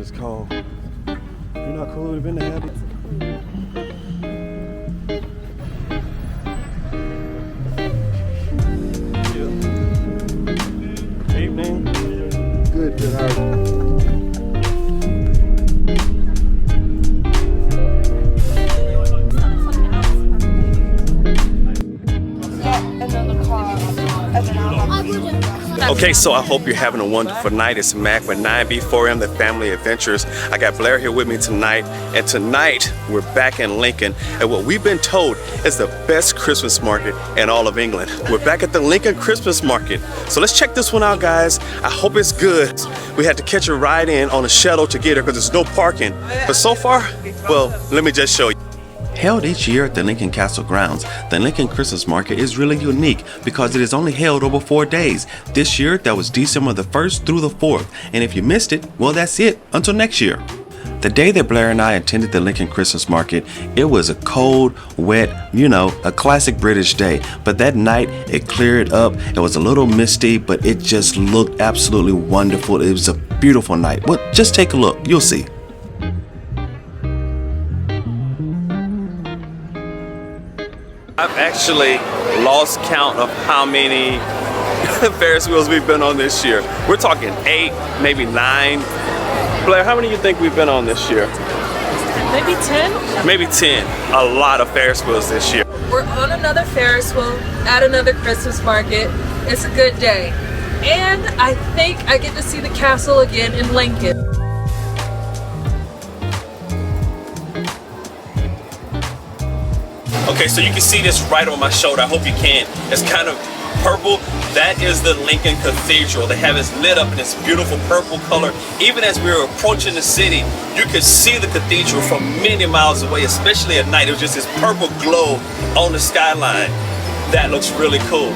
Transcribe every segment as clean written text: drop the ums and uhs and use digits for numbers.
it's called. You know how cool it would have been to have it? Yeah. Evening. Good, good. How are you? Okay, so I hope you're having a wonderful night. It's Mac with 9B4M, the Family Adventures. I got Blair here with me tonight, and tonight we're back in Lincoln at what we've been told is the best Christmas market in all of England. We're back at the Lincoln Christmas Market. So let's check this one out, guys. I hope it's good. We had to catch a ride in on a shuttle to get here because there's no parking. But so far, well, let me just show you. Held each year at the Lincoln Castle grounds, the Lincoln Christmas Market is really unique because it is only held over 4 days. This year, that was December the 1st through the 4th. And if you missed it, well, that's it until next year. The day that Blair and I attended the Lincoln Christmas Market, it was a cold, wet, you know, a classic British day. But that night, it cleared up. It was a little misty, but it just looked absolutely wonderful. It was a beautiful night. Well, just take a look. You'll see. I've actually lost count of how many Ferris wheels we've been on this year. We're talking 8, maybe 9. Blair, how many do you think we've been on this year? Maybe 10? Maybe 10. A lot of Ferris wheels this year. We're on another Ferris wheel at another Christmas market. It's a good day. And I think I get to see the castle again in Lincoln. Okay, so you can see this right on my shoulder. I hope you can. It's kind of purple. That is the Lincoln Cathedral. They have it lit up in this beautiful purple color. Even as we were approaching the city, you could see the cathedral from many miles away, especially at night. It was just this purple glow on the skyline. That looks really cool.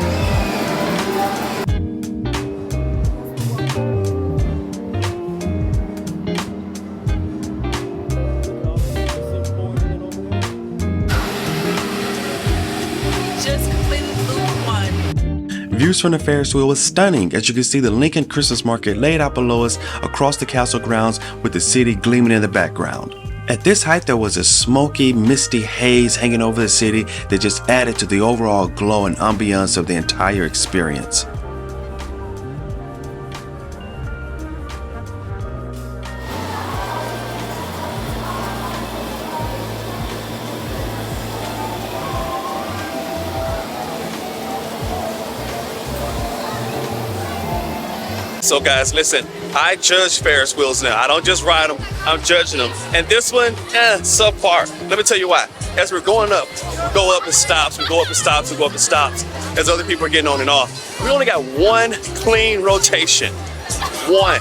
Views from the Ferris wheel was stunning, as you can see the Lincoln Christmas Market laid out below us across the castle grounds with the city gleaming in the background. At this height, there was a smoky, misty haze hanging over the city that just added to the overall glow and ambiance of the entire experience. So guys, listen, I judge Ferris wheels now. I don't just ride them, I'm judging them. And this one, subpar. Let me tell you why. As we're going up, we go up and stops, we go up and stops, we go up and stops. As other people are getting on and off. We only got one clean rotation. One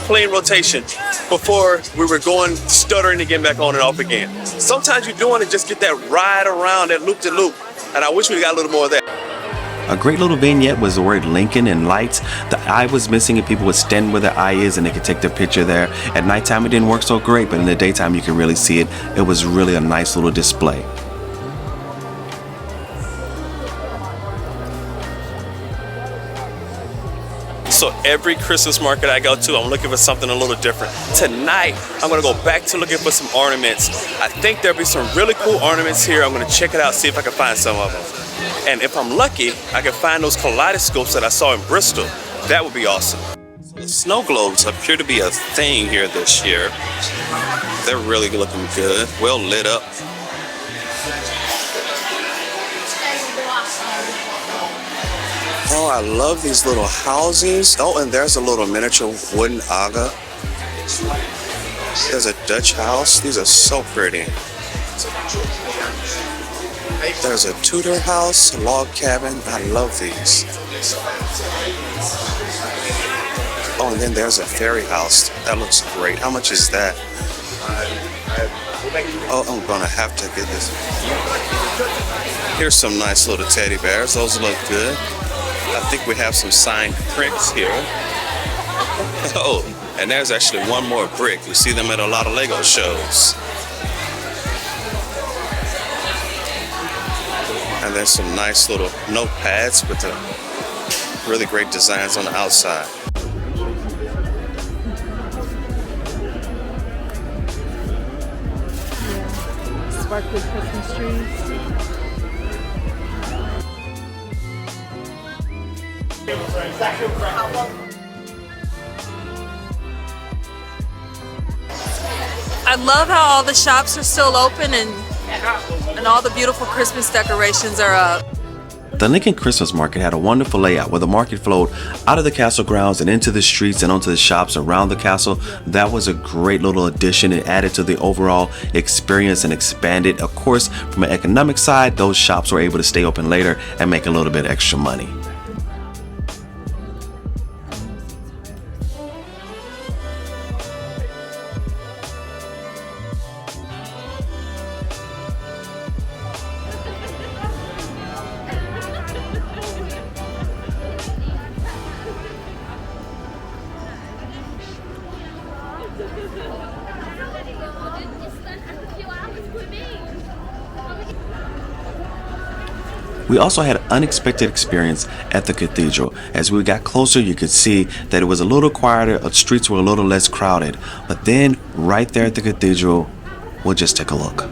clean rotation before we were going stuttering to get back on and off again. Sometimes you do want to just get that ride around, that loop-de-loop. And I wish we got a little more of that. A great little vignette was the word Lincoln in lights. The eye was missing and people would stand where the eye is and they could take their picture there. At nighttime it didn't work so great, but in the daytime you could really see it. It was really a nice little display. So every Christmas market I go to, I'm looking for something a little different. Tonight, I'm gonna go back to looking for some ornaments. I think there'll be some really cool ornaments here. I'm gonna check it out, see if I can find some of them. And if I'm lucky, I can find those kaleidoscopes that I saw in Bristol. That would be awesome. So the snow globes appear to be a thing here this year. They're really looking good, well lit up. Oh, I love these little houses. Oh, and there's a little miniature wooden aga. There's a Dutch house. These are so pretty. There's a Tudor house, a log cabin. I love these. Oh, and then there's a fairy house. That looks great. How much is that? Oh, I'm gonna have to get this. Here's some nice little teddy bears. Those look good. I think we have some signed bricks here. Oh, and there's actually one more brick. You see them at a lot of Lego shows. And there's some nice little notepads with the really great designs on the outside. sparkly Christmas trees. I love how all the shops are still open and all the beautiful Christmas decorations are up. The Lincoln Christmas Market had a wonderful layout where the market flowed out of the castle grounds and into the streets and onto the shops around the castle. That was a great little addition. It added to the overall experience and expanded. Of course, from an economic side, those shops were able to stay open later and make a little bit extra money. We also had an unexpected experience at the Cathedral. As we got closer, you could see that it was a little quieter, the streets were a little less crowded. But then, right there at the Cathedral, we'll just take a look.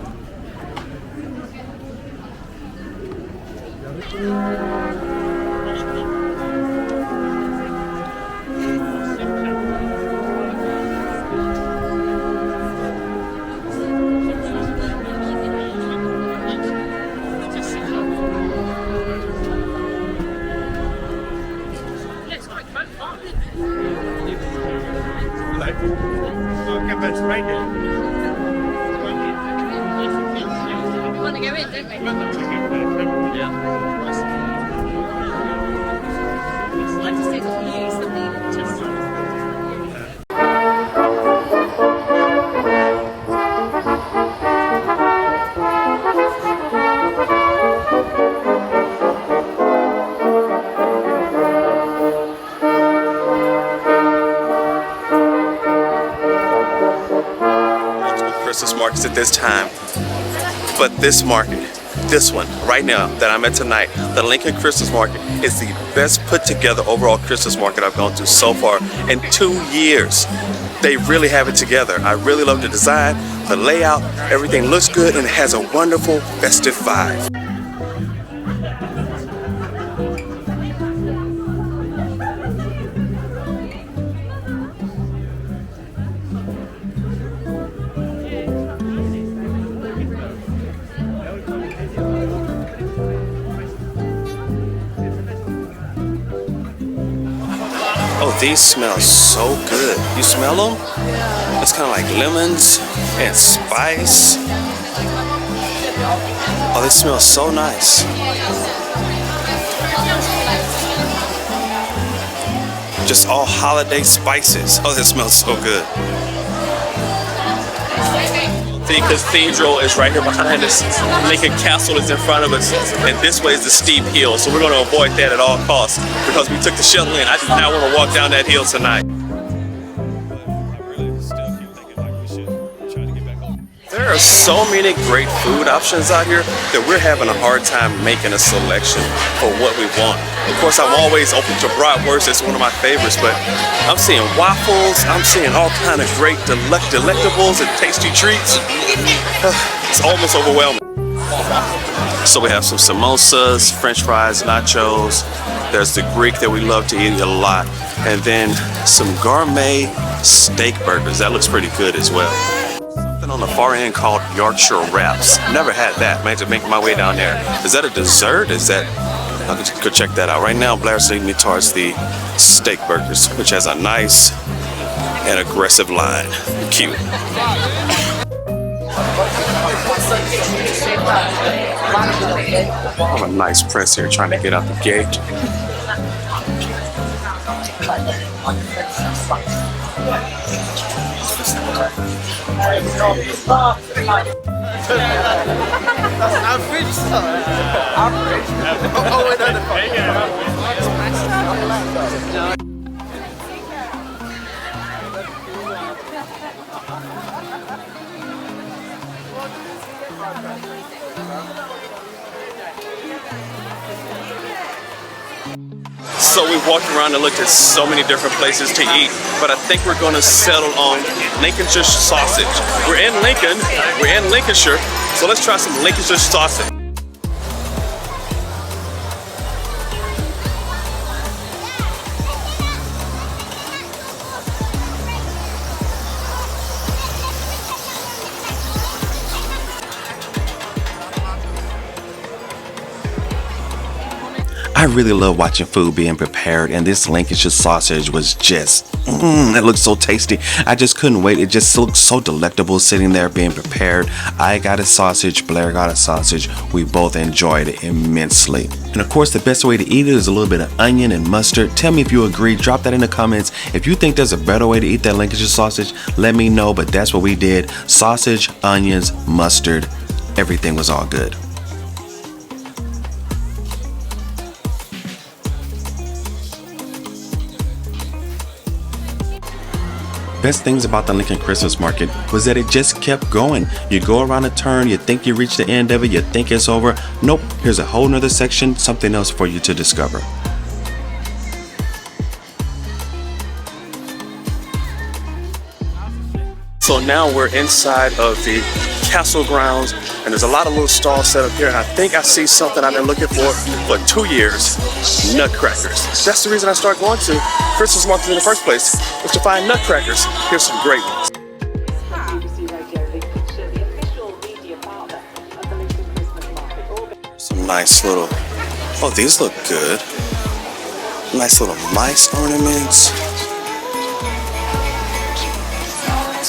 Christmas markets at this time, but this market, this one right now that I'm at tonight, the Lincoln Christmas Market, is the best put together overall Christmas market I've gone to so far in 2 years. They really have it together. I really love the design, the layout, everything looks good and it has a wonderful festive vibe. Oh, these smell so good. You smell them? Yeah. It's kind of like lemons and spice. Oh, they smell so nice. Just all holiday spices. Oh, that smells so good. The Cathedral is right here behind us. Lincoln Castle is in front of us, and this way is the steep hill. So we're going to avoid that at all costs because we took the shuttle in. I do not want to walk down that hill tonight. There are so many great food options out here that we're having a hard time making a selection for what we want. Of course, I'm always open to bratwurst. It's one of my favorites, but I'm seeing waffles. I'm seeing all kind of great delectables and tasty treats. It's almost overwhelming. So we have some samosas, French fries, nachos. There's the Greek that we love to eat a lot, and then some gourmet steak burgers. That looks pretty good as well. On the far end called Yorkshire wraps. Never had that. Managed to make my way down there. Is that a dessert? Is that? I'll go check that out. Right now, Blair's leading me towards the steak burgers, which has a nice and aggressive line. Cute. I have a nice press here trying to get out the gate. So we walked around and looked at so many different places to eat, but I think we're going to settle on Lincolnshire sausage. We're in Lincoln, we're in Lincolnshire, so let's try some Lincolnshire sausage. I really love watching food being prepared, and this Lincolnshire sausage was just, it looked so tasty. I just couldn't wait. It just looked so delectable sitting there being prepared. I got a sausage, Blair got a sausage. We both enjoyed it immensely. And of course, the best way to eat it is a little bit of onion and mustard. Tell me if you agree. Drop that in the comments. If you think there's a better way to eat that Lincolnshire sausage, let me know, but that's what we did. Sausage, onions, mustard, everything was all good. Best things about the Lincoln Christmas market was that it just kept going. You go around a turn, you think you reach the end of it, you think it's over. Nope, here's a whole nother section, something else for you to discover. So now we're inside of the castle grounds, and there's a lot of little stalls set up here, and I think I see something I've been looking for 2 years: nutcrackers. That's the reason I started going to Christmas markets in the first place, was to find nutcrackers. Here's some great ones. Some nice little, oh, these look good. Nice little mice ornaments.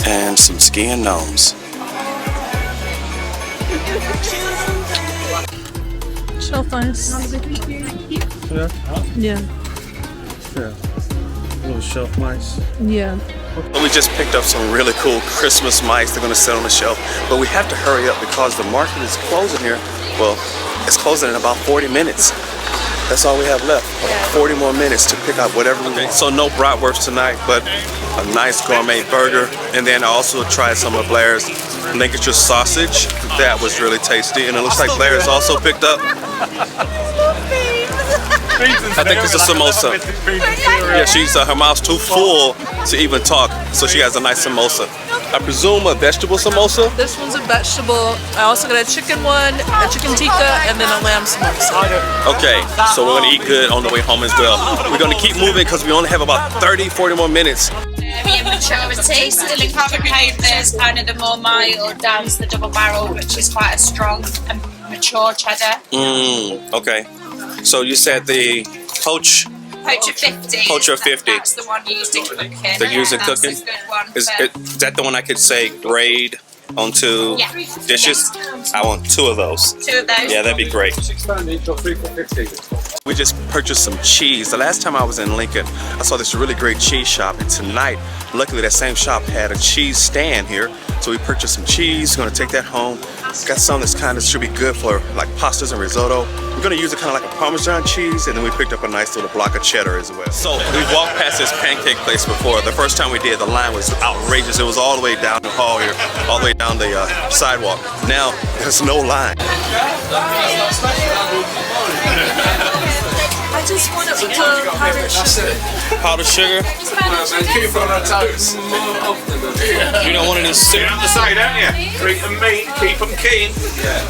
And some skiing gnomes. Shelf ice. Yeah? Yeah. Yeah. Little shelf mice. Yeah. We just picked up some really cool Christmas mice. They're going to sit on the shelf. But we have to hurry up because the market is closing here. Well, it's closing in about 40 minutes. That's all we have left. 40 more minutes to pick up whatever we want. So no bratwurst tonight, but a nice gourmet burger. And then I also tried some of Blair's Lincolnshire sausage. That was really tasty. And it looks like Blair has also picked up, I think it's a samosa. Yeah, her mouth's too full to even talk, so she has a nice samosa. I presume a vegetable samosa? This one's a vegetable. I also got a chicken one, a chicken tikka, and then a lamb samosa. Okay, so we're gonna eat good on the way home as well. We're gonna keep moving because we only have about 30, 40 more minutes. Very maturity, still in there's kind of the more mild, down to the double barrel, which is quite a strong and mature cheddar. Okay. So you said the Poacher 50. Poacher 50. That's the one used in cooking. They're used in cooking? That's a good one. Is that the one I could say grade onto dishes? Yes. I want 2 of those. 2 of those. Yeah, that'd be great. £6 each or 3 for 50. We just purchased some cheese. The last time I was in Lincoln, I saw this really great cheese shop, and tonight, luckily that same shop had a cheese stand here. So we purchased some cheese, gonna take that home. Got some that's kind of should be good for like pastas and risotto. We're gonna use it kind of like a Parmesan cheese, and then we picked up a nice little block of cheddar as well. So we walked past this pancake place before. The first time we did, the line was outrageous. It was all the way down the hall here, all the way down the sidewalk. Now, there's no line. I just want it with the powdered sugar. Powdered sugar? And keep on our toes. You don't want it in syrup? You have to say, don't you? Treat them meat, keep them keen.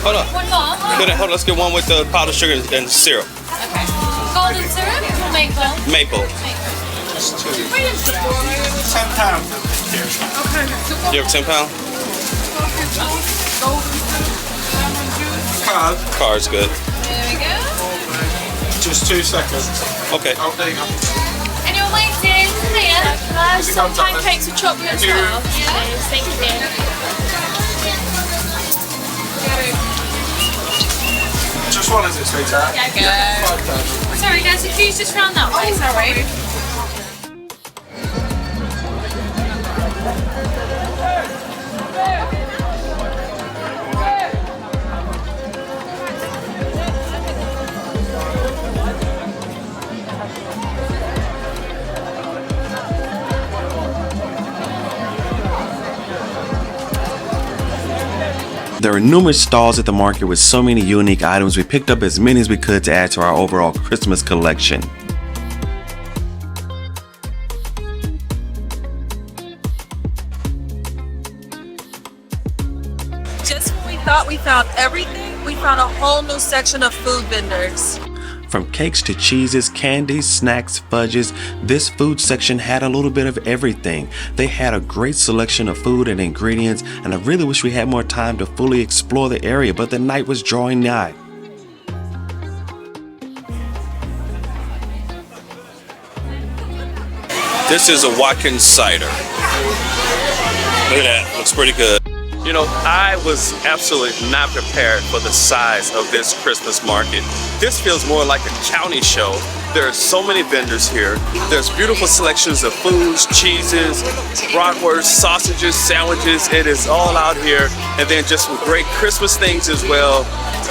Hold on. One more. Hold on, let's get one with the powdered sugar and syrup. Okay. Golden syrup or maple? Maple. £10. You have £10? Card. Card's good. There we go. Just 2 seconds. Okay. Oh, there you go. And you're waiting. Hiya. Can I have some pancakes with chocolate as well? Yes, thank you. Just one, is it, sweetheart? Yeah, go. £5. Sorry guys, if you just round that way, sorry. There are numerous stalls at the market with so many unique items. We picked up as many as we could to add to our overall Christmas collection. thought we found everything, we found a whole new section of food vendors. From cakes to cheeses, candies, snacks, fudges, this food section had a little bit of everything. They had a great selection of food and ingredients, and I really wish we had more time to fully explore the area, but the night was drawing nigh. This is a Watkins cider. Look at that, looks pretty good. You know, I was absolutely not prepared for the size of this Christmas market. This feels more like a county show. There are so many vendors here. There's beautiful selections of foods, cheeses, bratwurst, sausages, sandwiches. It is all out here. And then just some great Christmas things as well.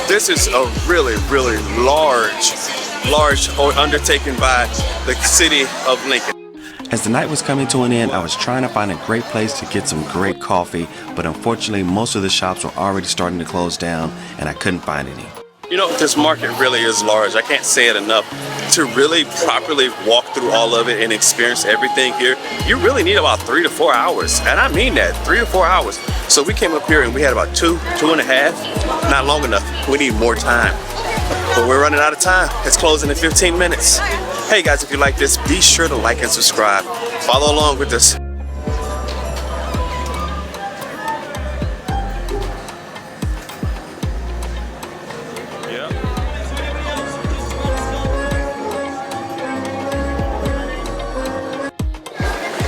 This is a really, really large undertaking by the city of Lincoln. As the night was coming to an end, I was trying to find a great place to get some great coffee, but unfortunately most of the shops were already starting to close down and I couldn't find any. You know, this market really is large. I can't say it enough. To really properly walk through all of it and experience everything here, you really need about 3 to 4 hours. And I mean that, 3 to 4 hours. So we came up here and we had about 2.5. Not long enough. We need more time. But we're running out of time. It's closing in 15 minutes. Hey guys, if you like this, be sure to like and subscribe. Follow along with this.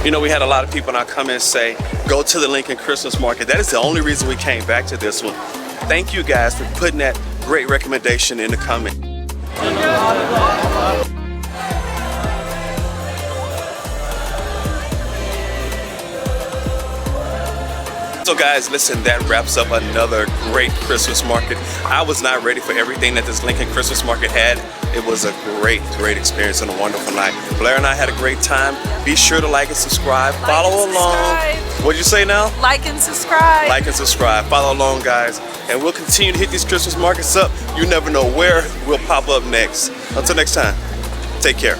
You know, we had a lot of people in our comments say, go to the Lincoln Christmas market. That is the only reason we came back to this one. Thank you guys for putting that great recommendation in the comment. So guys, listen, that wraps up another great Christmas market. I was not ready for everything that this Lincoln Christmas market had. It was a great experience and a wonderful night. Blair and I had a great time. Be sure to like and subscribe. Follow along. What'd you say now? Like and subscribe. Like and subscribe. Follow along, guys. And we'll continue to hit these Christmas markets up. You never know where we'll pop up next. Until next time, take care.